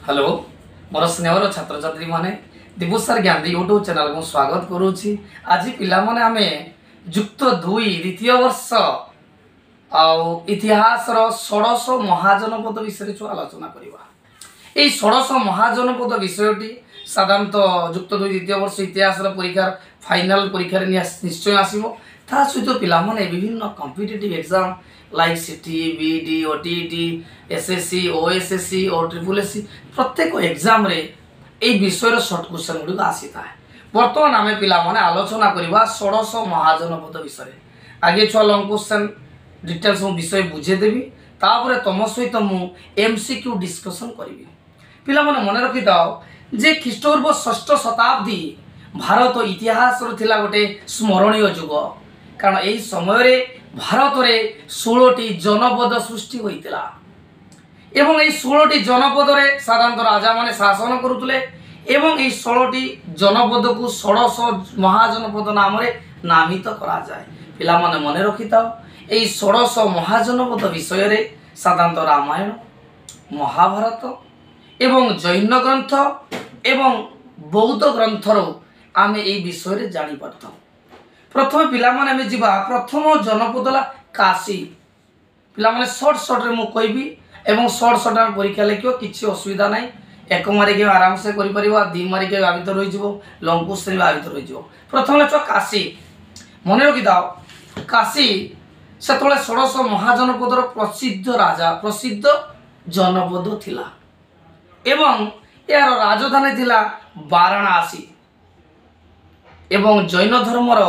Hello मोर स्नेहर छात्र छात्री माने दिवसार ज्ञानी यूट्यूब चैनल को स्वागत करुच्ची। आज पिला माने आमे जुक्त 2 द्वितीय वर्ष इतिहास षोडश महाजनपद विषय आलोचना करवा। यही षोडश महाजनपद विषयटी साधारणतः जुक्त 2 द्वितीय वर्ष इतिहास परीक्षार फाइनाल परीक्षा निश्चय आसो। ता सहित पिला माने विभिन्न कॉम्पिटिटिव एग्जाम लाइक सीटी बीडी ओटीटी एसएससी ओएसएससी और ट्रिपल एससी प्रत्येक एग्जाम रे ए विषय शॉर्ट क्वेश्चन गुडी आसी था। वर्तमान आमे पिला माने आलोचना करबा षोडश महाजनपद विषय। आगे छुआ लॉन्ग क्वेश्चन डिटेल्स मु विषय बुझे देबी, तापर तम सहित मु एमसीक्यू डिस्कशन करिवि। पिला माने मने रखि दाओ जे ख्रीष्टपूर्व 6ठ शताब्दी भारत इतिहास रो थिला गोटे स्मरणीय युग, कारण एही समय रे भारत रे 16टी जनपद सृष्टि होइतिला एवं एही 16टी जनपद रे साधारणतः राजा माने शासन करुतले एवं एही 16टी जनपद को षोडश महाजनपद नाम रे नामित करा जाय। पिला माने मने रखिताओ एही षोडश महाजनपद विषय रे साधारणतः रामायण महाभारत एवं जैन ग्रंथ एवं बौद्ध ग्रंथ रो आमे एही विषय रे जानि परथौ। प्रथम पिला माने आमे जिबा प्रथम जनपद ला काशी। पिला माने शॉर्ट रे मु कहबी एवं शॉर्ट परीक्षा लिखियो, किछि असुविधा नाही। एक मारिके आराम से करि परिबा, 2 मारिके भावित रहि जिवो, लॉन्ग क्वेश्चन भावित रहि जिवो। प्रथम लेछ काशी। मने रखि दाओ काशी सेतोले षोडश महाजनपदर प्रसिद्ध राजा प्रसिद्ध जनपद थिला एवं यार राजधानी थिला वाराणसी एवं जैन धर्मर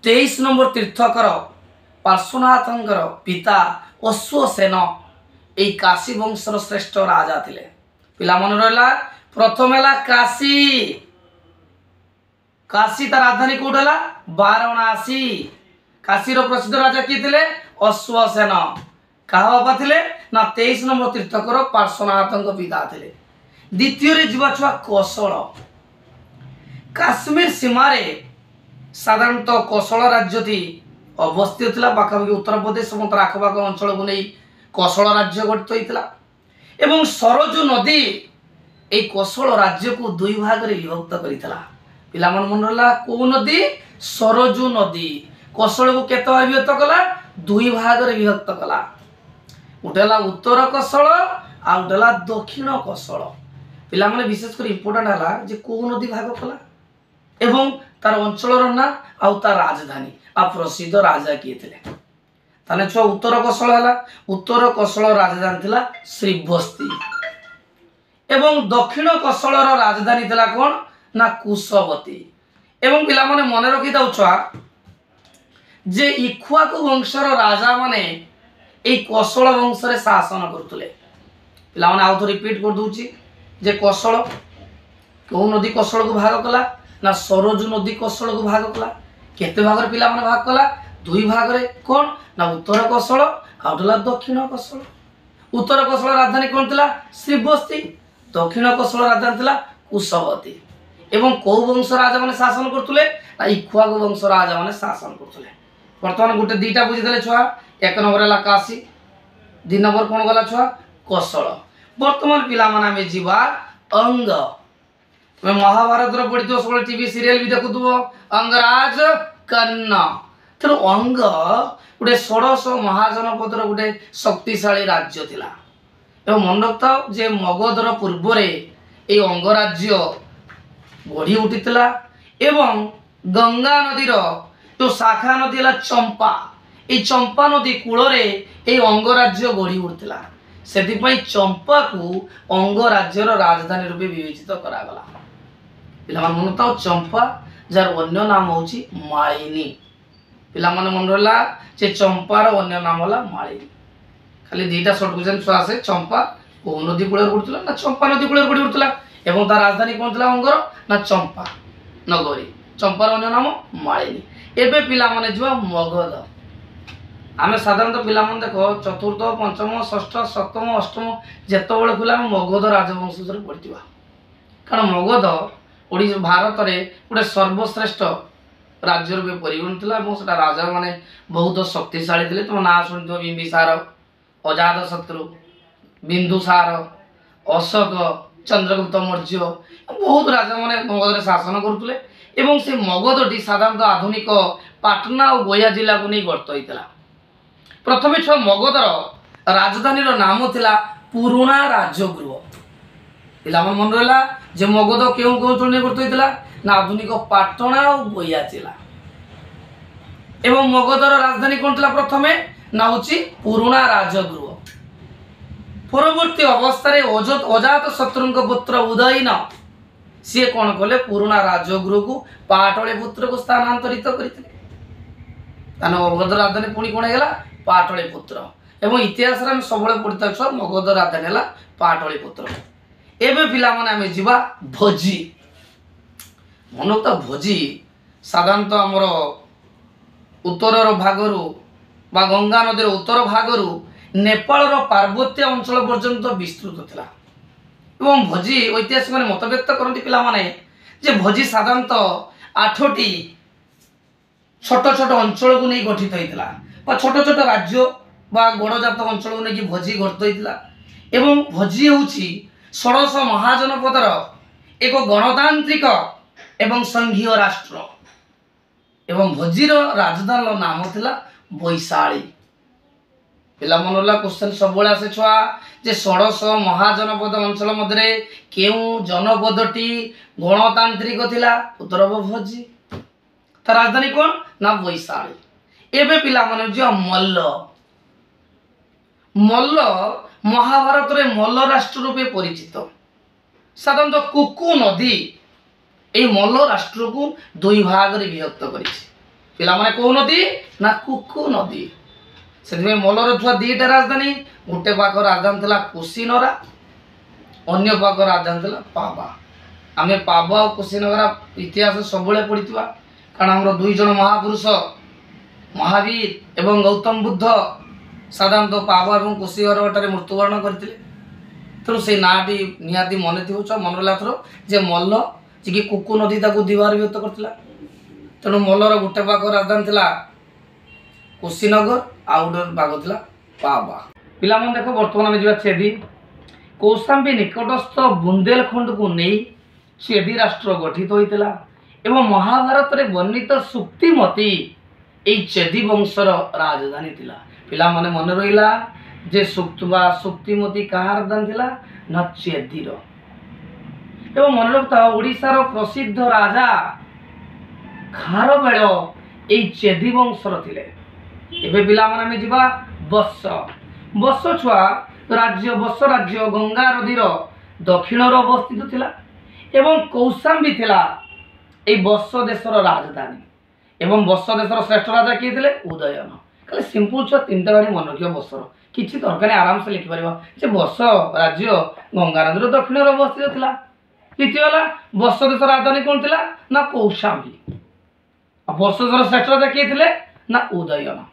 23 नंबर तीर्थकर पार्श्वनाथंकर पिता अश्वसेन एई काशी वंशर श्रेष्ठ राजा थिले। पिला मन रहला प्रथम हैला काशी। काशी ता राजधानी कोठला वाराणसी। काशी रो प्रसिद्ध राजा की थिले अश्वसेन। कहा बाबा थिले ना 23 नंबर तीर्थकर पार्श्वनाथंक पिता थिले। द्वितीय रे जीवा छुआ कौशल। काश्मीर सीमारे साधारणतः कौशल राज्य थी अवस्थित थिला। पाखापाखि उत्तर प्रदेश और आखपाख अंचल को नहीं कौशल राज्य गठित होता एवं सरजू नदी ए कौशल राज्य को 2 भाग रे विभक्त करितला। पिला मन रहला को नदी सरजू नदी कौशल को केते भाग विभक्त कला 2 भाग रे विभक्त कला। उठला उत्तर कौशल आ उठला दक्षिण कौशल। पिला माने विशेष कर इंपोर्टेंट हला जे को नदी भाग कला एवं तार अंचल ना आ तार राजधानी आ प्रसिद्ध राजा किए थिले। ताने छो उत्तर कौशल हला। उत्तर कौशल राजधानी थिला श्रीबस्ती एवं दक्षिण कौशल राजधानी थिला कोन ना कुशवती। एवं पिला माने मने रखि दाउ छुआ जे इक्ष्वाकु वंशर राजा माने ए कौशल वंश रे शासन करथुले। पिला माने आउ तो रिपीट कर दूची जे कौशल को नदी कौशल को भाग कला ना सरजू नदी कौशल को भाग कला। केते भाग रे पिला माने भाग कला 2 भाग रे कोन ना उत्तर कौशल आउटला दक्षिण कौशल। उत्तर कौशल राजधानी कोन थिला श्रीबस्ती, दक्षिण कौशल राजधानी थिला कुशवती। एवं को वंश राजा माने शासन करथुले ना इक्ष्वाकु वंश राजा माने शासन करथुले। वर्तमान गुटे 2टा बुझि देले छुआ। 1 नंबर हला काशी, 2 नंबर कोन गला छुआ कौशल। वर्तमान पिला माने आमे जीवा अंग। मैं महाभारत रो पढ़ितो 16 टीवी सीरियल भी देखुथबो अंगराज कन्या। तेणु अंग गोटे षोडश महाजनपदर गोटे शक्तिशाली राज्य थिला एवं मन रखता जे मगधर पूर्व रे ए अंग राज्य गढ़ी उठितला एवं गंगा नदीर जो शाखा नदी हला चंपा। ए चंपा नदी कूल रे ए अंग राज्य गढ़ी उठितला। सेति चंपा को अंग राज्यर राजधानी रूपे विवेचित करागला। पिला मन मनताओ चंपा जार अन्य नाम होची मालिनी। पिला मन मन रहला जे चंपार अन्य नाम होला मालिनी। खाली 2टा शॉर्ट क्वेश्चन छुआ से चंपा को नदी कूल रे उठितला ना चंपा नदी कूल रे गढ़ी उठितला एवं तार राजधानी कोन थिला अंगर ना चंपा नगरी। चंपार अन्य नाम मालिनी। एबे पिला माने जुआ मगध। आमे साधारणतः पिला मन देखो चतुर्थ पंचम षष्ठ सप्तम अष्टम जेतबेले खुला मगध राजवंश रे पढ़ितिबा। कारण मगध ओडिशा भारत रे गोटे सर्वश्रेष्ठ राज्य रूपे परिगणित थिला एवं सेटा राजा माने बहुत शक्तिशाली थिले। तुम ना सुनिथो बिंबिसार, अजातशत्रु, बिंदुसार, अशोक, चंद्रगुप्त मौर्य बहुत राजा मैंने मगध शासन करुले एवं से मगधटी साधारणतः आधुनिक पाटना और गया जिला को नहीं गठित होता। प्रथम छुआ मगधर राजधानी नाम थिला पुरुणा राजगृह। पिला मन रहा जे मगध क्यों क्यों चुनी गठित होता ना आधुनिक पाटना और गया जिला एवं मगधर राजधानी कौन था प्रथमे ना हूँ पुरुणा राजगृह। परवर्ती अवस्था अजात शत्रु पुत्र उदयन सी कौन कले पुरुणा राजगृह को पाटलिपुत्र को स्थानांतरित करते मगध राजधानी पुणी कौन है पाटलिपुत्र एवं इतिहास सब पढ़ता छुआ मगध राजधानी है पाटलिपुत्र। एवं पिला माने आमे जीवा भोजी मन तो भोजी साधारणतः आमर उत्तर भागर बा गंगा नदीर उत्तर भागर नेपाल पार्वत्य अंचल पर्यंत विस्तृत थिला एवं भोजी ऐतिहासिक मैंने मत व्यक्त करती पिला माने जे भोजी साधारणतः 8टी छोट छोट अंचल को नहीं गठित होता छोट छोट राज्य बा गणजात अंचल को नहीं भोजी गठित होता एवं भोजी होची षोडश महाजनपदर एक गणतांत्रिक एवं संघीय राष्ट्र एवं भोजीर राजधानी नाम थिला बैशाली। पिला मन क्वेश्चन सब आसे छुआ जे षोडश महाजनपद अंचल मध्य केउ जनपदटी गणतांत्रिक थिला उत्तर भोजी तार राजधानी कौन ना बैशाली। एबे पिला मन जो मल्ल मल्ल महाभारत रे मल्ल राष्ट्र रूपे परिचित साधारणतः कुकु नदी ए मल्ल राष्ट्र को दुई भाग रे विभक्त करिछि। पिला माने को नदी ना कुकु नदी से मल्लर छुआ दीटा राजधानी गोटे पाख राजधानी थिला कुशीनगरा अन्य पाख राजधानी थिला पावा। आमे पावा और कुशीनगर इतिहास सब पढ़िथिबा कारण हमर दुई जन महापुरुष महावीर एवं गौतम बुद्ध साधारणतः पावा और कुशीनगर मृत्युवरण करते तेणु से नाटी निहाती मन थी मन रहा थर जे मल्ल जी कुकु नदी ताकू दिवार व्यक्त करथिला तेणु मल्लर गोटे पाख राजधानी थिला कुशीनगर आउ गोटे भाग थिला पावा। पिला मन देखो वर्तमान आम जा चेदी कौशाम्बी निकटस्थ बुंदेलखंड को नहीं चेदी राष्ट्र गठित होता एवं महाभारत रे वर्णित सुक्तिमती एई चेदी वंशर राजधानी थिला। पिला माने मन रहिला जे सुक्तिमती कहा राजधानी थिला ना चेदीर एवं मन रखता ओडिशार प्रसिद्ध राजा खारवेल एई चेदी वंशर थिले। एबे पिला माने आमे जिबा बस बस छुआ राज्य बस राज्य गंगा नदीर दक्षिण अवस्थित थिला एवं कौशाम्बी थिला ए बस देशर राजधानी एवं बस देशर श्रेष्ठ राजा किए थिले उदयन। खाली सिंपल छुआ तीनटा गाड़ी मन रखियो बसर किछि दरकार आराम से लिखि परिबा जे बस राज्य गंगा नदीर दक्षिण अवस्थित थिला। द्वितीय वाला बस देशर राजधानी कौन थिला ना कौशाम्बी बस देशर श्रेष्ठ राजा किए थिले ना उदयन।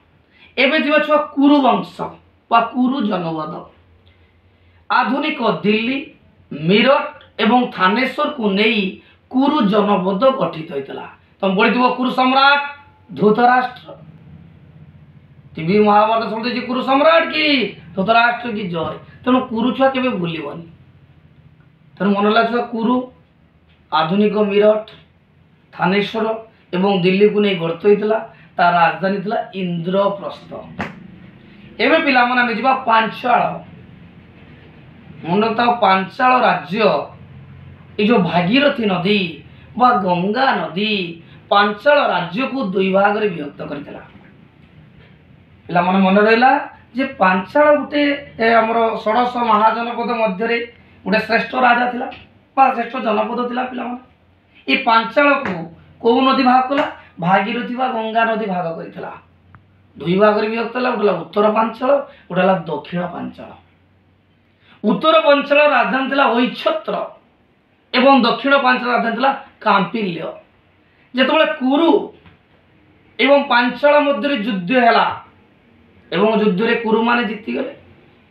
एबे जीवा छुआ कुरु वंश बा कुरु जनपद आधुनिक दिल्ली मीरठ एवं थानेश्वर को नहीं कुरु जनपद गठित होता। तुम पढ़ी कुरु सम्राट धृतराष्ट्र टीवी महाभारत शुणुचे कुरु सम्राट की धृतराष्ट्र की जय तेणु कुरु छुआ के भूलबनी तेणु मन लगा छुआ कुरु आधुनिक मीरठ थानेश्वर एवं दिल्ली को नहीं गठित होता तार राजधानी थिला इंद्रप्रस्थ। एवं पिला माने आमे जिबा पांचाल मन रखता पांचाल राज्य ये जो भागीरथी नदी बा गंगा नदी पांचाल राज्य को दुई भाग रे विभक्त करथिला। पिला माने मन रहिला जे पांचाल गुटे हमर षोडश महाजनपद मध्य रे गुटे श्रेष्ठ राजा थिला बा श्रेष्ठ जनपद थिला। पिला माने ए पांचाल को नदी भाग कला भागीरथी बा गंगा नदी भाग करथिला दुई भाग रे विभक्त होला गोटे उत्तर पांचाल गोटे दक्षिण पांचाल। उत्तर पांचाल राजधानी थिला वैक्षत्र एवं दक्षिण पांचाल राजधानी थिला कांपिल्य। जेतबेले कुरु एवं पांचाल मध्य युद्ध हैला एवं युद्ध रे कुरु माने जीति गले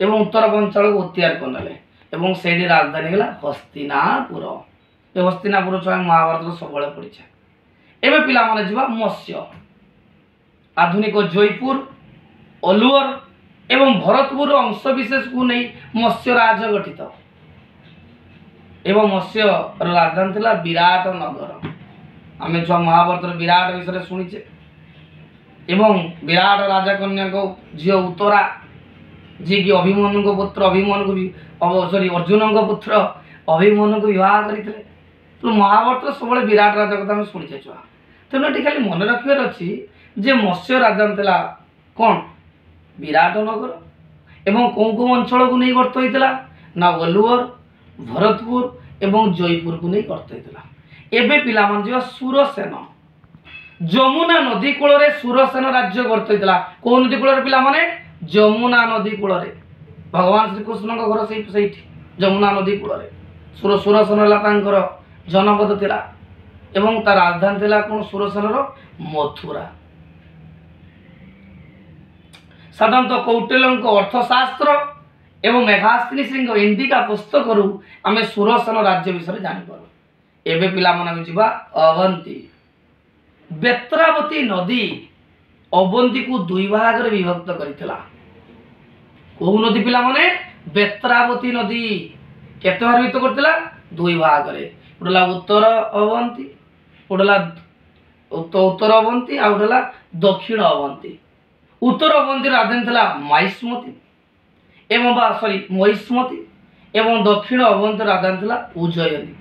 एवं उत्तर पांचाल को अख्तियार करनेले एवं सेडी राजधानी हैला हस्तिनापुर। ए हस्तिनापुर छय महाभारत सबले पड़िछे। एबे पिला माने जिबा मत्स्य आधुनिक जयपुर अलुअर एवं भरतपुर अंश विशेष को नहीं मत्स्य राज गठित एवं मत्स्य राजधानी थिला विराट नगर। आम छुआ महाभारत विराट विषय शुणीचे। एवं विराट राजा कन्या को झी उत्तरा जी कि अभिमन्यु को पुत्र अभिमन्यु को सॉरी अर्जुन को पुत्र अभिमन्यु को विवाह करते। तो महाभारत सब विराट राजा कथा शुणीचे छुआ। तेणु ये खाली मन रखार अच्छी जे मत्स्य राजधानी थिला कौन विराट नगर एवं कौ कौ अंचल को नहीं गठित होता ना वलुवर भरतपुर एवं जयपुर को नहीं गठित होता। एबे पिला मन जो सुरसेन जमुना नदी कूल सुरसेन राज्य गठित होता। कौ नदी कूल पिला माने जमुना नदी कूल भगवान श्रीकृष्ण घर से जमुना नदी कूल सुरसेन जनपद थिला एवं तार राजधानी थिला कौन सुरसेन मथुरा। साधारणतः कौटिल्य अर्थशास्त्र एवं मेघास्तिनी श्री इंडिका पुस्तक आम सुरसेन राज्य विषय जापर। एवं पिला अवंती बेत्रावती नदी अवंती को दुई भाग विभक्त करथिला। कौ नदी पिला माने बेत्रावती नदी केते भाग विभक्त करथिला दुई भाग रे। उडला उत्तर अवंती उडला उत्तर अवंती आ उडला दक्षिण अवंती। उत्तर अवंती राजधानी थिला माहिष्मती एवं सॉरी महिष्मती एवं दक्षिण अवंती राजधानी थिला उज्जयिनी।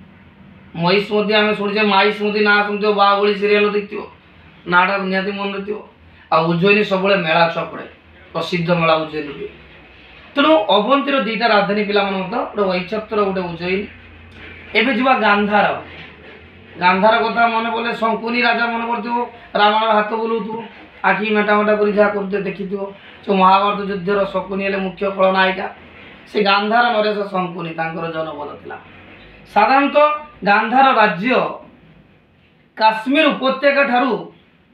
महिष्मती आम शुणुचे माहिष्मती ना शुणुथ बाहुबली सीरियल देखियो नाटा निहाती मन रही। आ उज्जयिनी सब मेला छुआ पड़े प्रसिद्ध मेला उज्जयिनी। तेणु अवंतीर दुईटा राजधानी पिला गोटे वैचत्र गोटे उज्जयिनी। एवं जा गांधार गांधार कथा मन पड़े शंकुनी राजा मन पड़ो रावण हाथ बुलाऊ आखि मेटा मेटा कर जहाँ करते देखी जो महाभारत युद्धर शकुनी हेले मुख्य खलनायिका से गांधार नरेश शंकुनी जनपद थिला। साधारणतः गांधार राज्य काश्मीर उपत्यका ठारू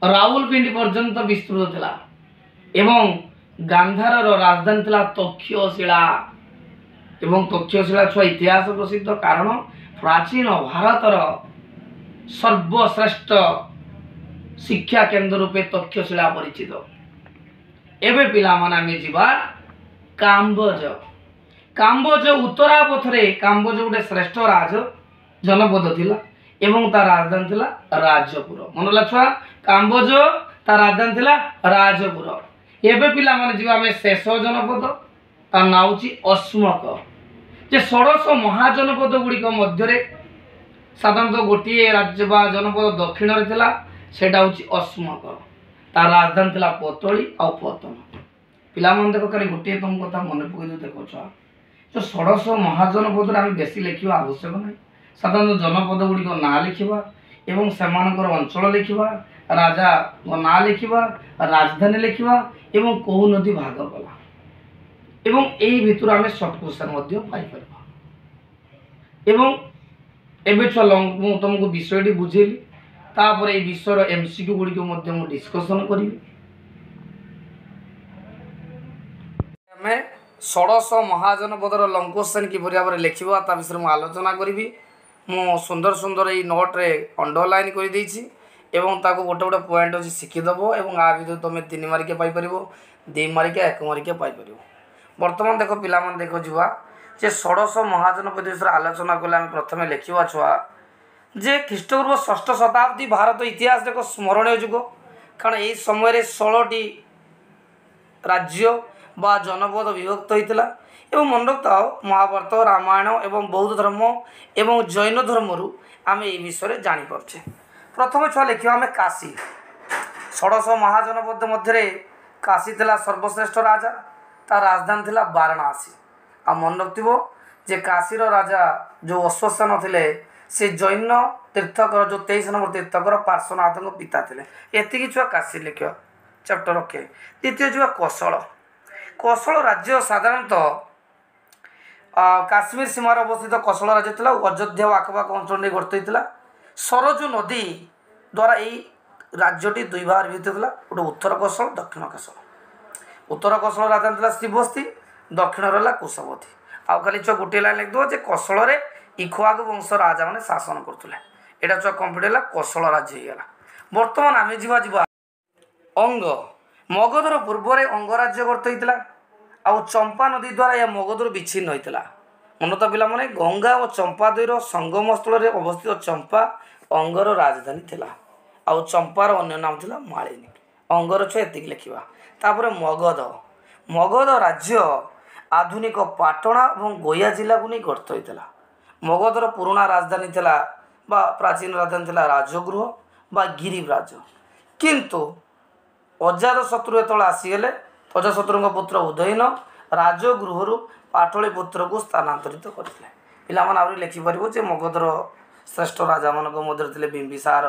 रावलपिंडी पर्यंत विस्तृत थिला एवं गांधार राजधानी थिला तक्षशिला। एवं तक्षशिला छुआ इतिहास प्रसिद्ध कारण प्राचीन भारतर सर्वश्रेष्ठ शिक्षा केन्द्र रूपे तक्षशिला परिचित। एबे पिला माने आमे जिबा काम्बोज। काम्बोज उत्तरा पथरे काम्बोज गोटे श्रेष्ठ राज जनपद थिला एवं तार राजधानी थिला राजपुर। मनला छुआ काम्बोज तार राजधानी थिला राजपुर। एबे पिला माने जिबा आमे शेष जनपद तार नाम होची अस्मक। जे 1600 महाजनपद गुड़िक मध्य साधारणतः गोटे राज्य बा जनपद दक्षिण रे थिला सेटा होची अस्मक। तार राजधानी थिला पतली आ पतन। पिला मन देखो खाली गोटे तुम कथा मन पकई देखो छुआ जो 1600 महाजनपद आम बेसी लिखा आवश्यक ना। साधारणतः जनपद गुड़िक ना लिखा एवं सेमानकर अंचल लिखा राजा ना लिखा राजधानी लिखा एवं कौ नदी भाग कला एवं यही भितर आम सर्ट क्वेश्चन पाइपर। एवं एबे छुआ तुमको विषयटी बुझेली तापर ये विषयर एमसीक्यू गुड़िक डिस्कसन करी। आम 1600 महाजनपदर लंग क्वेश्चन किपरि भाव में लिखा ता विषय मुझे आलोचना करी। मु सुंदर सुंदर ये नोट्रे अंडरलाइन कर देछि एवं ताको गोटे गोटे पॉइंट अच्छी शिखिदेव एवं आ भितर तुम 3 मार्किया पाइपर 2 मार्किया 1 मार्किया पाइपर। बर्तमान देख पिला देख जुआ जे 1600 महाजनपद विषय आलोचना कले आम प्रथम लिखा छुआ जे ख्रीष्टपूर्व 6ठ शताब्दी भारत इतिहास एक स्मरणीय जुग। कारण यही समय 16टी राज्य बा जनपद विभक्त होता एवं मन रखता महाभारत रामायण एवं बौद्ध धर्म एवं जैन धर्म आम ये विषय जापे। प्रथम छुआ लिखा आम काशी। 1600 महाजनपद मध्य काशी थिला सर्वश्रेष्ठ राजा तार राजधानी थिला वाराणसी। आ मन रखिथो जे काशीर राजा जो अश्वसेन थिले से जैन तीर्थकर जो 23 नंबर तीर्थकर पार्श्वनाथ पिता थे। एति छुआ काशी लिख चैप्टर रखे। द्वितीय छुआ कौशल। कौशल राज्य साधारणतः काश्मीर सीमार अवस्थित कौशल राज्य था। अयोध्या और आखपाख अंचल गठित होता। सरजू नदी द्वारा यही राज्यटी 2 भाग विभक्त होता गोटे उत्तर कौशल दक्षिण कौशल। उत्तर कौशल राजधानी था श्रीबस्ती दक्षिण रहा कुशवती। आउ खाली छुआ गोटे लाइन लिखिदेव जे कौशल इक्ष्वाक वंश राजा मैंने शासन करते। यहाँ छुआ कम्प्लीट है कौशल राज्य होगा। बर्तमान आम जा अंग मगधर पूर्व अंग राज्य गठित होता। आउ चंपा नदी द्वारा यह मगधर विच्छिन्न होता। ଉନ୍ନତ ପିଲାମାନେ ଗଙ୍ଗା ଓ ଚମ୍ପାଦଇର ସଙ୍ଗମ ସ୍ଥଳରେ ଅବସ୍ଥିତ ଚମ୍ପା ଅଙ୍ଗର ରାଜଧାନୀ ଥିଲା। ଆଉ ଚମ୍ପାର ଅନ୍ୟ ନାମ ଥିଲା ମାଳିନୀ। ଅଙ୍ଗର ଛୁଆ ଏତିକି ଲେଖିବା। ତାପରେ ମଗଧ। ମଗଧ ରାଜ୍ୟ ଆଧୁନିକ ପାଟଣା ଏବଂ ଗୟା ଜିଲ୍ଲାକୁ ନେଇ ଗଠିତ ହୋଇଥିଲା। ମଗଧର ପୁରୁଣା ରାଜଧାନୀ ଥିଲା ବା ପ୍ରାଚୀନ ରାଜଧାନୀ ଥିଲା ରାଜଗୃହ ବା ଗିରିବ୍ରାଜ। କିନ୍ତୁ ଅଜାତଶତ୍ରୁ ଯେତେବେଳେ ଆସିଗଲେ, ଅଜାତଶତ୍ରୁଙ୍କ ପୁତ୍ର ଉଦୟନ ରାଜଗୃହରୁ ପାଟଳିପୁତ୍ରକୁ ସ୍ଥାନାନ୍ତରିତ କରିଥିଲେ। ପିଲାମାନେ ଆହୁରି ଲେଖିପାରିବ ଯେ ମଗଧର ଶ୍ରେଷ୍ଠ ରାଜାମାନଙ୍କ ମଧ୍ୟରେ ଥିଲେ ବିମ୍ବିସାର,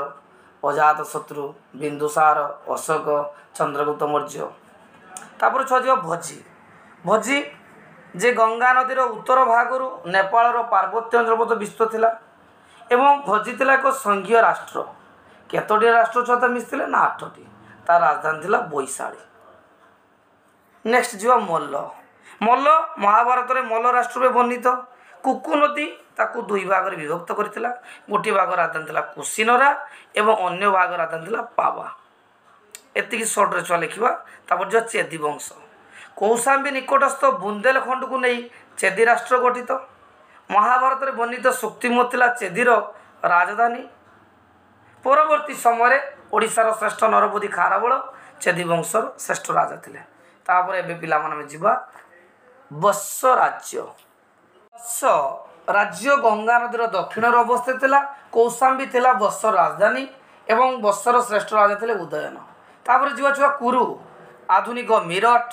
ଅଜାତଶତ୍ରୁ, ବିନ୍ଦୁସାର, ଅଶୋକ, ଚନ୍ଦ୍ରଗୁପ୍ତ ମୌର୍ଯ୍ୟ। ତାପରେ ଛୁଆ ଯିବ ଭୋଜି। ଭୋଜି ଯେ ଗଙ୍ଗା ନଦୀର ଉତ୍ତର ଭାଗରୁ ନେପାଳର ପାର୍ବତ୍ୟ ଅଞ୍ଚଳ ପର୍ଯ୍ୟନ୍ତ ବିସ୍ତୃତ ଥିଲା ଏବଂ ଭୋଜି ଥିଲା ଏକ ସଂଘୀୟ ରାଷ୍ଟ୍ର। କେତୋଟି ରାଷ୍ଟ୍ର ସହିତ ମିଶିଥିଲେ ନା 8ଟି। ତାର ରାଜଧାନୀ ଥିଲା ବୈଶାଳୀ। ନେକ୍ସଟ ଯିବା ମଲ୍ଲ। ମଲ୍ଲ ମହାଭାରତରେ ମଲ୍ଲ ରାଷ୍ଟ୍ରରେ ବର୍ଣ୍ଣିତ। କୁକୁ ନଦୀ ତାକୁ 2 ଭାଗରେ ବିଭକ୍ତ କରିଥିଲା। ଗୋଟିଏ ଭାଗ ରାଜଧାନୀ ଥିଲା କୁଶିନରା ଏବଂ ଅନ୍ୟ ଭାଗ ରାଜଧାନୀ ଥିଲା ପାବା। ଏତିକି ସର୍ଟରେ ଛୁଆ ଲେଖିବା। ତାପରେ ଯିବା ଚେଦି ବଂଶ। କୌଶାମ୍ବୀ ନିକଟସ୍ଥ ବୁନ୍ଦେଲଖଣ୍ଡକୁ ନେଇ ଚେଦି ରାଷ୍ଟ୍ର ଗଠିତ। ମହାଭାରତରେ ବର୍ଣ୍ଣିତ ଶକ୍ତିମୋ ଥିଲା ଚେଦିର ରାଜଧାନୀ। ପରବର୍ତ୍ତୀ ସମୟରେ ଓଡ଼ିଶାର ଶ୍ରେଷ୍ଠ ନରପତି ଖାରବଳ ଚେଦି ବଂଶର ଶ୍ରେଷ୍ଠ ରାଜା ଥିଲେ। ତାପରେ ଏବେ ପିଲାମାନେ ଆମେ ଯିବା ବତ୍ସ ରାଜ୍ୟ। ବତ୍ସ ରାଜ୍ୟ ଗଙ୍ଗା ନଦୀର ଦକ୍ଷିଣରେ ଅବସ୍ଥିତ ଥିଲା। କୌଶାମ୍ବୀ ଥିଲା ବତ୍ସର ରାଜଧାନୀ ଏବଂ ବତ୍ସର ଶ୍ରେଷ୍ଠ ରାଜା ଥିଲେ ଉଦୟନ। ତାପରେ ଯିବା ଛୁଆ କୁରୁ। ଆଧୁନିକ ମିରଟ,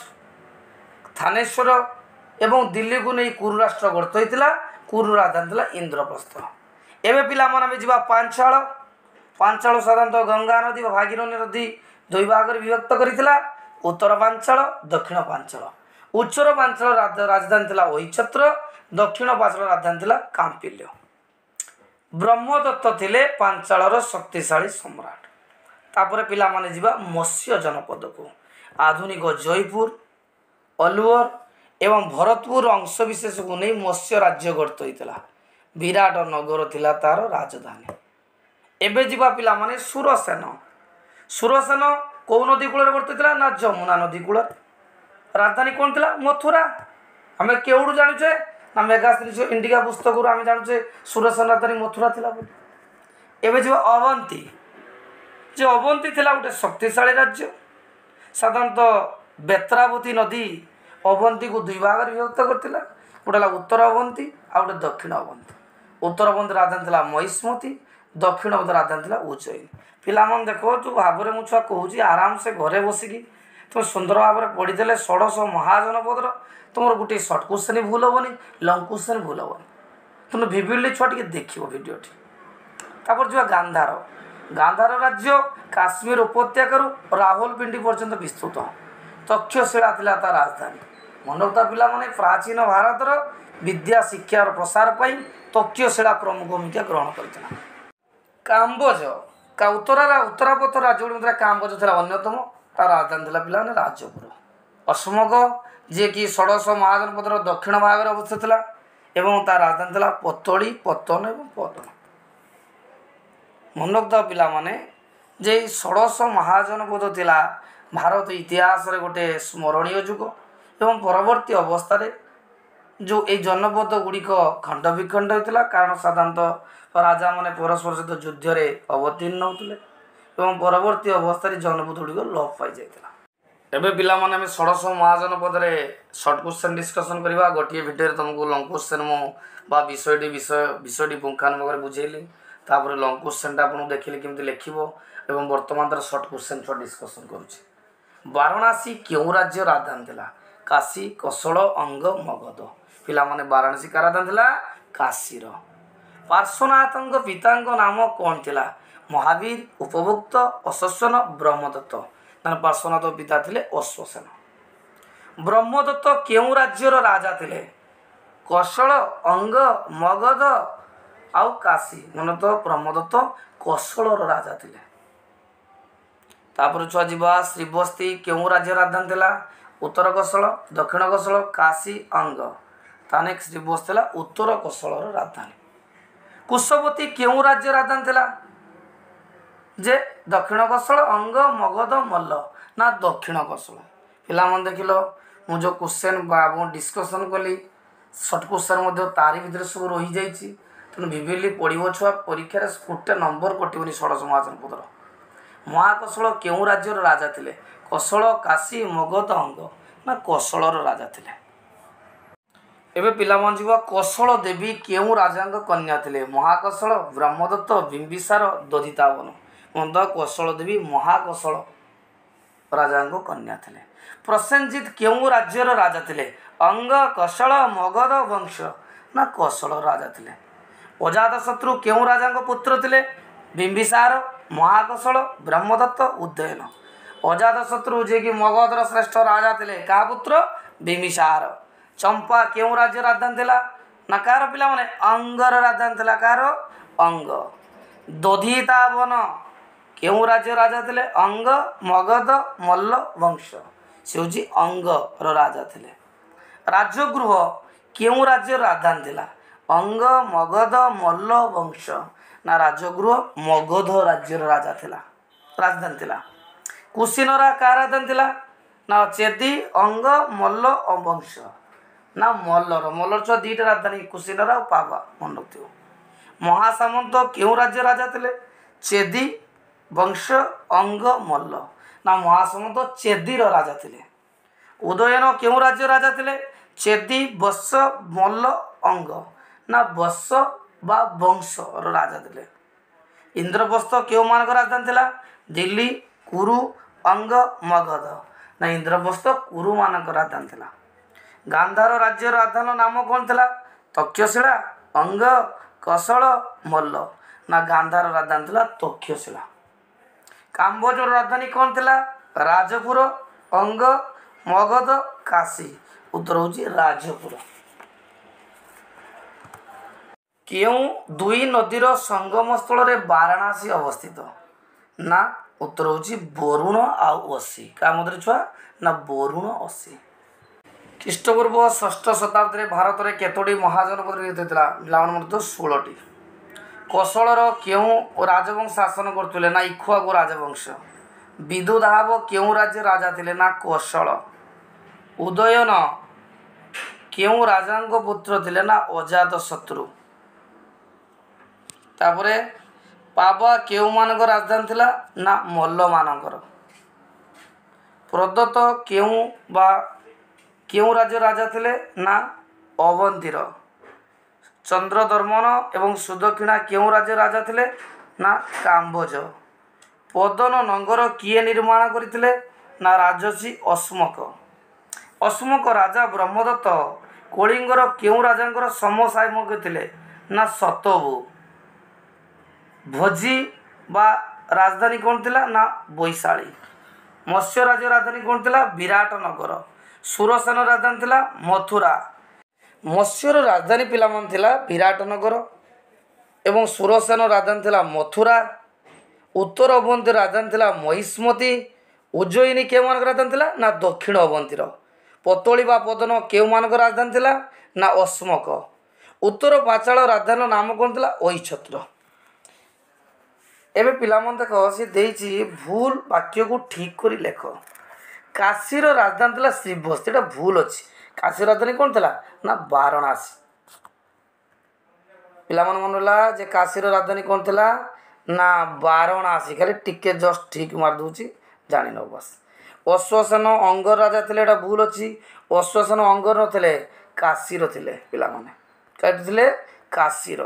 ଥାନେଶ୍ୱର ଏବଂ ଦିଲ୍ଲୀକୁ ନେଇ କୁରୁ ରାଷ୍ଟ୍ର ଗଠିତ ହୋଇଥିଲା। କୁରୁ ରାଜଧାନୀ ଥିଲା ଇନ୍ଦ୍ରପ୍ରସ୍ଥ। ଏବେ ପିଲାମାନେ ଆମେ ଯିବା ପାଞ୍ଚାଳ। ପାଞ୍ଚାଳ ସାଧାରଣତଃ ଗଙ୍ଗା ନଦୀ ବା ଭାଗୀରଥୀ ନଦୀ 2 ଭାଗରେ ବିଭକ୍ତ କରିଥିଲା। ଉତ୍ତର ପାଞ୍ଚାଳ, ଦକ୍ଷିଣ ପାଞ୍ଚାଳ। ଉତ୍ତର ପାଞ୍ଚାଳ ରାଜଧାନୀ ଥିଲା ଐଛତ୍ର, ଦକ୍ଷିଣ ପାଞ୍ଚାଳ ରାଜଧାନୀ ଥିଲା କାମ୍ପିଲ୍ୟ। ବ୍ରହ୍ମଦତ୍ତ ଥିଲେ ପାଞ୍ଚାଳର ଶକ୍ତିଶାଳୀ ସମ୍ରାଟ। ତାପରେ ପିଲାମାନେ ଯିବା ମତ୍ସ୍ୟ ଜନପଦକୁ। ଆଧୁନିକ ଜୟପୁର, ଅଲୱର ଏବଂ ଭରତପୁର ଅଂଶବିଶେଷକୁ ନେଇ ମତ୍ସ୍ୟ ରାଜ୍ୟ ଗଠିତ ହୋଇଥିଲା। ବିରାଟ ନଗର ଥିଲା ତାର ରାଜଧାନୀ। ଏବେ ଯିବା ପିଲାମାନେ ସୁରସେନ। ସୁରସେନ କେଉଁ ନଦୀ କୂଳରେ ଗଠିତ ଥିଲା ନା ଯମୁନା ନଦୀ କୂଳରେ। ରାଜଧାନୀ କ'ଣ ଥିଲା? ମଥୁରା। ଆମେ କେଉଁଠୁ ଜାଣୁଛେ ନା ମେଗାସ୍ତ୍ରୀ ଇଣ୍ଡିକା ପୁସ୍ତକରୁ ଆମେ ଜାଣୁଛେ ସୁରସେନ ରାଜଧାନୀ ମଥୁରା ଥିଲା ବୋଲି। ଏବେ ଯିବା ଅବନ୍ତୀ। ଯେ ଅବନ୍ତୀ ଥିଲା ଗୋଟେ ଶକ୍ତିଶାଳୀ ରାଜ୍ୟ। ସାଧାରଣତଃ ବେତ୍ରାବତୀ ନଦୀ ଅବନ୍ତୀକୁ 2 ଭାଗରେ ବିଭକ୍ତ କରିଥିଲା। ଗୋଟେ ହେଲା ଉତ୍ତର ଅବନ୍ତୀ ଆଉ ଗୋଟେ ଦକ୍ଷିଣ ଅବନ୍ତୀ। ଉତ୍ତର ଅବନ୍ତୀ ରାଜଧାନୀ ଥିଲା ମହିଷ୍ମତି, ଦକ୍ଷିଣ ଅବନ୍ତୀ ରାଜଧାନୀ ଥିଲା ଉଜ୍ଜୟିନୀ। ପିଲାମାନେ ଦେଖ ଯେଉଁ ଭାବରେ ମୁଁ ଛୁଆ କହୁଛି ଆରାମସେ ଘରେ ବସିକି ତୁମେ ସୁନ୍ଦର ଭାବରେ ପଢ଼ିଦେଲେ ଷୋଡ଼ଶ ମହାଜନପଦର ତୁମର ଗୋଟିଏ ସର୍ଟ କ୍ୱେଶ୍ଚନ୍ ଭୁଲ ହେବନି, ଲଙ୍ଗ କ୍ୱେଶ୍ଚନ୍ ଭୁଲ ହେବନି। ତୁମେ ଭିଭିଡ଼ଲି ଛୁଆ ଟିକେ ଦେଖିବ ଭିଡ଼ିଓଟି। ତାପରେ ଯିବା ଗାନ୍ଧାର। ଗାନ୍ଧାର ରାଜ୍ୟ କାଶ୍ମୀର ଉପତ୍ୟକାରୁ ରାହୁଲପିଣ୍ଡି ପର୍ଯ୍ୟନ୍ତ ବିସ୍ତୃତ। ତକ୍ଷଶିଳା ଥିଲା ତା ରାଜଧାନୀ। ମନେ ରଖିଥିବା ପିଲାମାନେ ପ୍ରାଚୀନ ଭାରତର ବିଦ୍ୟା ଶିକ୍ଷାର ପ୍ରସାର ପାଇଁ ତକ୍ଷଶିଳା ପ୍ରମୁଖ ଭୂମିକା ଗ୍ରହଣ କରିଥିଲା। କାମ୍ବୋଜ ଉତ୍ତରାପଥ ରାଜ୍ୟ ମଧ୍ୟରେ କାମ୍ବୋଜ ଥିଲା ଅନ୍ୟତମ। ତାର ରାଜଧାନୀ ଥିଲା ପିଲାମାନେ ରାଜପୁର। ଅଶୋକ ଯିଏକି ଷୋଡ଼ଶ ମହାଜନପଦର ଦକ୍ଷିଣ ଭାଗରେ ଅବସ୍ଥିତ ଥିଲା ଏବଂ ତା ରାଜଧାନୀ ଥିଲା ପତଳି, ପତନ ଏବଂ ପତନ। ମନେ ରଖିଥିବା ପିଲାମାନେ ଯେ ଷୋଡ଼ଶ ମହାଜନପଦ ଥିଲା ଭାରତ ଇତିହାସରେ ଗୋଟେ ସ୍ମରଣୀୟ ଯୁଗ ଏବଂ ପରବର୍ତ୍ତୀ ଅବସ୍ଥାରେ ଯେଉଁ ଏଇ ଜନପଦ ଗୁଡ଼ିକ ଖଣ୍ଡ ବିଖଣ୍ଡ ହୋଇଥିଲା। କାରଣ ସାଧାରଣତଃ ରାଜାମାନେ ପରସ୍ପର ସହିତ ଯୁଦ୍ଧରେ ଅବତୀର୍ଣ୍ଣ ହେଉଥିଲେ ଏବଂ ପରବର୍ତ୍ତୀ ଅବସ୍ଥାରେ ଜନପଦ ଗୁଡ଼ିକ ଲୋପ ପାଇଯାଇଥିଲା। ଏବେ ପିଲାମାନେ ଆମେ ଷୋଡ଼ଶ ମହାଜନପଦରେ ସର୍ଟ କ୍ୱେଶ୍ଚନ୍ ଡିସ୍କସନ୍ କରିବା। ଗୋଟିଏ ଭିଡ଼ିଓରେ ତୁମକୁ ଲଙ୍ଗ କ୍ୱେଶ୍ଚନ୍ ମୁଁ ବା ବିଷୟଟି ପୁଙ୍ଖାନୁପୁଙ୍ଖରେ ବୁଝେଇଲି। ତାପରେ ଲଙ୍ଗ କ୍ୱେଶ୍ଚନ୍ଟା ଆପଣଙ୍କୁ ଦେଖିଲି କେମିତି ଲେଖିବ ଏବଂ ବର୍ତ୍ତମାନ ତାର ସର୍ଟ କ୍ୱେଶ୍ଚନ୍ ଛୁଆ ଡିସ୍କସନ୍ କରୁଛି। ବାରାଣାସୀ କେଉଁ ରାଜ୍ୟ ରାଜଧାନୀ ଥିଲା? କାଶୀ, କୋଶଳ, ଅଙ୍ଗ, ମଗଧ। ପିଲାମାନେ ବାରାଣାସୀ କା ରାଜଧାନୀ ଥିଲା? କାଶୀର। ପାର୍ଶ୍ୱନାଥଙ୍କ ପିତାଙ୍କ ନାମ କ'ଣ ଥିଲା? ମହାବୀର, ଉପଭୁକ୍ତ, ଅଶ୍ୱସେନ, ବ୍ରହ୍ମଦତ୍ତ। ତାଙ୍କ ପାର୍ଶ୍ୱନାଥ ପିତା ଥିଲେ ଅଶ୍ୱସେନ। ବ୍ରହ୍ମଦତ୍ତ କେଉଁ ରାଜ୍ୟର ରାଜା ଥିଲେ? କୋଶଳ, ଅଙ୍ଗ, ମଗଧ ଆଉ କାଶୀ। ମନେ ତ ବ୍ରହ୍ମଦତ୍ତ କୋଶଳର ରାଜା ଥିଲେ। ତାପରେ ଛୁଆ ଯିବା ଶ୍ରୀବସ୍ତି କେଉଁ ରାଜ୍ୟ ରାଜଧାନୀ ଥିଲା? ଉତ୍ତର କୋଶଳ, ଦକ୍ଷିଣ କୋଶଳ, କାଶୀ, ଅଙ୍ଗ। ତାହେଲେ ଶ୍ରୀବସ୍ତି ଥିଲା ଉତ୍ତର କୋଶଳର ରାଜଧାନୀ। କୁଶବତୀ କେଉଁ ରାଜ୍ୟ ରାଜଧାନୀ ଥିଲା? ଯେ ଦକ୍ଷିଣ କୋଶଳ, ଅଙ୍ଗ, ମଗଧ, ମଲ୍ଲ ନା ଦକ୍ଷିଣ କୋଶଳ। ପିଲାମାନେ ଦେଖିଲ ମୁଁ ଯେଉଁ କ୍ୱେଶ୍ଚନ୍ ବା ମୁଁ ଡିସ୍କସନ୍ କଲି सर्ट क्वेश्चन तारी भितर सब रही जाइए तेणु विभिली पढ़ो छुआ परीक्षार गोटे नंबर कटोनी षोड़श महाजनपदर। महाकोशल क्यों राज्यर राजा थे? कोशल, काशी, मगध, अंग ना कोशलर राजा थे। एबे पिलामान जीव कोशल देवी क्यों राजा कन्या थे? महाकोशल, ब्रह्मदत्त, बिंबिसार, दधितावन। मंद कोशल देवी महाकोशल राजा कन्या थे। प्रसेनजित क्यों राज्यर राजा थे? अंग, कोशल, मगध वंश ना कोशल राजा थे। अजातशत्रु क्यों राजा पुत्र थे? बिंबिसार, महाकोशल, ब्रह्मदत्त, उदयन। अजातशत्रु जे कि मगधर श्रेष्ठ राजा थे क्या पुत्र? बिंबिसार। चंपा क्यों राज्य राजधानी थिला? ना कार पिला माने अंगर राजधानी थिला। कार? अंग। दधितावन क्यों राज्य राजा थे? अंग, मगध, मल्ल वंश से हूँ अंगर राजा थे। राजगृह क्यों राज्य राजधानी थिला? अंग, मगध, मल्ल वंश ना राजगृह मगध राज्य राजा थिला राजधानी थिला। कुशीनरा का राजधानी थिला? ना चेदी, अंग, मल्ल वंश ना मल्लर छुआ दुईटा राजधानी कुशीनरा और पावा मन रख। महासामंत क्यों राज्य राजा थे? चेदी, वंश, अंग, मल्ल ना महासामंत चेदीर राजा थे। उदयन क्यों राज्य राजा थे? चेदी, वत्स, मल्ल, अंग ना वत्स बा वंश राजा थे। इंद्रप्रस्थ क्यों मान राजधानी थिला? दिल्ली, कुरु, अंग, मगध ना इंद्रप्रस्थ कुरु मान राजधानी थिला। गांधार राज्य राजधानी नाम कौन थिला? तक्षशिला, अंग, कोशल, मल्ल ना गांधार राजधानी थिला तक्षशिला। काम्बोजर राजधानी कौन थिला? राजपुर, अंग, मगध, काशी। उत्तर होची राजपुर। क्यों दुई नदीर संगम स्थल रे वाराणसी अवस्थित? ना उत्तर होची बरुण आउ असी। क्या मध्य छुआ? ना बरुण असी। ख्रीष्टपूर्व 6ठ शताब्दी भारत में केतोटी महाजनपद होता? पिलामान 16टी। कोशलर क्यों राजवंश शासन करते? ना इक्ष्वाकु राजवंश। विदुधाव क्यों राज्य राजा थे? ना कोशल। उदयन क्यों राजा पुत्र थे? ना अजातशत्रु। तापरे पावा क्यों मानक राजधानी थिला? ना मल्ल मानकर। प्रदत्त क्यों राज्य राजा थे? ना अवंतीर। चंद्रदर्मन एवं सुदक्षिणा क्यों राज्य राजा थे? ना काम्बोज। पदन नगर किए निर्माण करथिले? ना राजसी अश्मक। अश्मक राजा ब्रह्मदत्त कलिंगर क्यों राजा समसामयिक थे? ना सतबु। भोजी बा राजधानी कौन थिला? ना बैशाली। मत्स्य राज्य राजधानी कौन थिला? विराटनगर। सुरसेन राजधानी थिला मथुरा। मत्स्यर राजधानी पिलामान थिला विराटनगर एवं सुरसेन राजधानी थिला मथुरा। उत्तर अवंती राजधानी थिला महिष्मती। उज्जयिनी केउ मानक राजधानी थिला? ना दक्षिण अवंतीर। पतोली बा पदन केउ मानक राजधानी थिला? ना अश्मक। उत्तर पाचाल राजधानी नाम कौन थिला? ऐछत्र। एबे पिलामान देख सी देइछि भूल वाक्य को ठीक करी लेख। काशीर राजधानी थिला श्रीवत्स। एटा भूल अछि। काशी राजधानी कौन थिला? ना वाराणसी। पिलामान मन रहा जे काशीर राजधानी कौन थिला? ना वाराणसी। खाली टिके जस्ट ठीक मार दूची जानि न बस। अश्वसेन अंगर राजा थिले एटा भूल अछि। अश्वसेन अंगर नथिले काशीर थिले पिलामाने। काटी थिले काशीर।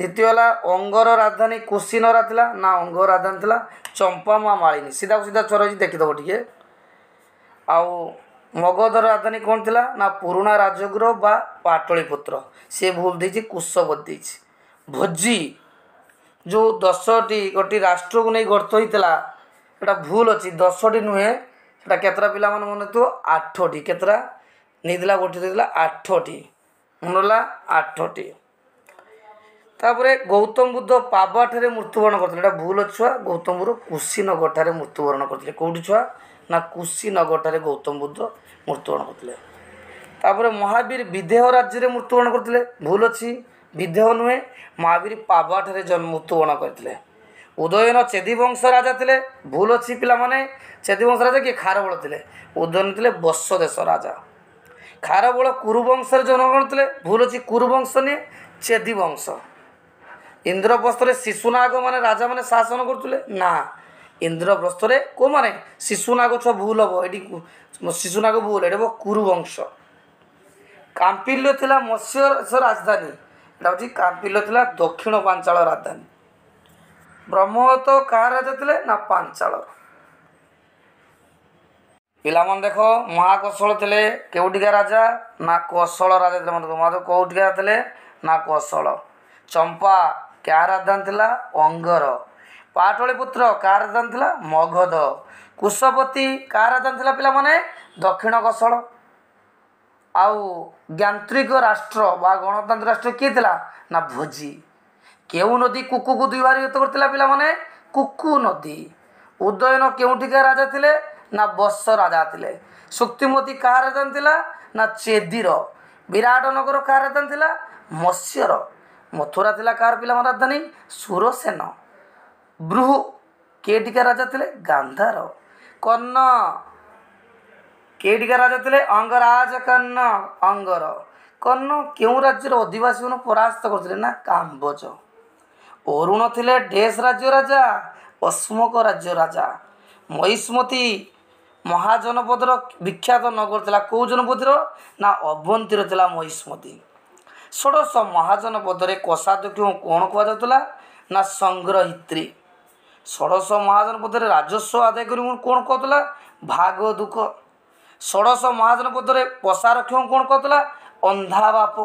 द्वितीय है अंगर राजधानी कुशीनरा थिला? ना अंगर राजधानी थिला चंपामा मालिनी। सीधा सीधा चोर देखीदेव टे। आउ मगधर राजधानी कौन थिला? ना पुराणा राजगृह बा पाटलिपुत्र। सी भूल देछि कुशवत देछि। भोजी जो 10टी गोटी राष्ट्र को नहीं गठित होता एटा भूल अच्छी। 10टी नुहे सेटा केतरा पिला मन मन थो 8टी। केतरा नहीं गठित होता 8टी। मन रहा 8टी। तापरे गौतम बुद्ध पावा ठारे मृत्युवरण करते भूल छुआ। गौतम बुद्ध कुशीनगर ठारे मृत्युवरण करते। कौटी छुआ? ना कुशीनगर ठारे गौतम बुद्ध मृत्युवरण करते। तापरे महावीर विदेह राज्य में मृत्युवरण करते। भूल अच्छी। विदेह नुहे महावीर पावा ठारे जन्म मृत्युवरण करते। उदयन चेदी वंश राजा थे। भूल अच्छी पिला माने चेदी वंश राजा किए खारबल थे। उदयन थे बत्स देश राजा। ଖାରବେଳ କୁରୁବଂଶରେ ଜନ୍ମଗ୍ରହଣ ଥିଲେ। ଭୁଲ ଅଛି, କୁରୁବଂଶ ନୁହେଁ, ଚେଦି ବଂଶ। ଇନ୍ଦ୍ରପ୍ରସ୍ଥରେ ଶିଶୁନାଗ ମାନେ ରାଜା ମାନେ ଶାସନ କରୁଥିଲେ ନା, ଇନ୍ଦ୍ରପ୍ରସ୍ଥରେ କେଉଁମାନେ ଶିଶୁନାଗ ଛୁଆ, ଭୁଲ ହବ ଏଠି, ଶିଶୁନାଗ ଭୁଲ, ଏଠି ହବ କୁରୁବଂଶ। କାମ୍ପିଲ୍ୟ ଥିଲା ମତ୍ସ୍ୟ ରାଜଧାନୀ, ଏଇଟା ହେଉଛି କାମ୍ପିଲ୍ୟ ଥିଲା ଦକ୍ଷିଣ ପାଞ୍ଚାଳ ରାଜଧାନୀ। ବ୍ରହ୍ମଦତ୍ତ କାହା ରାଜା ଥିଲେ ନା ପାଞ୍ଚାଳର। ପିଲାମାନେ ଦେଖ, ମହାକୋଶଳ ଥିଲେ କେଉଁଠିକା ରାଜା ନା କୋଶଳ ରାଜା ଥିଲେ। ମହାଦେବ କେଉଁଠିକା ଥିଲେ ନା କୋଶଳ। ଚମ୍ପା କାହା ରାଜଧାନୀ ଥିଲା ଅଙ୍ଗର। ପାଟଳିପୁତ୍ର କାହା ରାଜଧାନୀ ଥିଲା ମଗଧ। କୁଶପତି କାହା ରାଜଧାନୀ ଥିଲା ପିଲାମାନେ ଦକ୍ଷିଣ କୋଶଳ। ଆଉ ଯାନ୍ତ୍ରିକ ରାଷ୍ଟ୍ର ବା ଗଣତାନ୍ତ୍ରିକ ରାଷ୍ଟ୍ର କିଏ ଥିଲା ନା ଭୋଜି। କେଉଁ ନଦୀ କୁକୁକୁ ଦୁଇ ଭାଗରେ ବିଭକ୍ତ କରିଥିଲା ପିଲାମାନେ କୁକୁ ନଦୀ। ଉଦୟନ କେଉଁଠିକା ରାଜା ଥିଲେ ନା ବତ୍ସ ରାଜା ଥିଲେ। ଶୁକ୍ତିମତୀ କାହା ରାଜଧାନୀ ଥିଲା ନା ଚେଦିର। ବିରାଟନଗର କାହା ରାଜଧାନୀ ଥିଲା ମତ୍ସ୍ୟର। ମଥୁରା ଥିଲା କାହାର ପିଲାମାନେ ରାଜଧାନୀ ସୁରସେନ। ବୃହୁ କେଟିକା ରାଜା ଥିଲେ ଗାନ୍ଧାର। କର୍ଣ୍ଣ କେଟିକା ରାଜା ଥିଲେ ଅଙ୍ଗରାଜ କର୍ଣ୍ଣ ଅଙ୍ଗର। କର୍ଣ୍ଣ କେଉଁ ରାଜ୍ୟର ଅଧିବାସୀମାନଙ୍କୁ ପରାସ୍ତ କରୁଥିଲେ ନା କାମ୍ବୋଜ। ଅରୁଣ ଥିଲେ ଡେସ୍ ରାଜ୍ୟ ରାଜା ଅଶ୍ମକ ରାଜ୍ୟ ରାଜା। ମହିଷ୍ମତୀ ମହାଜନପଦର ବିଖ୍ୟାତ ନଗର ଥିଲା, କେଉଁ ଜନପଦର ନା ଅବନ୍ତୀର ଥିଲା ମହିଷ୍ମତୀ। ଷୋଡ଼ଶ ମହାଜନପଦରେ କୋଷାଧ୍ୟକ୍ଷଙ୍କୁ କ'ଣ କୁହାଯାଉଥିଲା ନା ସଂଗ୍ରହିତ୍ରୀ। ଷୋଡ଼ଶ ମହାଜନପଦରେ ରାଜସ୍ୱ ଆଦାୟ କରି କ'ଣ କହୁଥିଲା ଭାଗଦୁକ। ଷୋଡ଼ଶ ମହାଜନପଦରେ ପଶାରକ୍ଷଙ୍କୁ କ'ଣ କହୁଥିଲା ଅନ୍ଧାବାପ।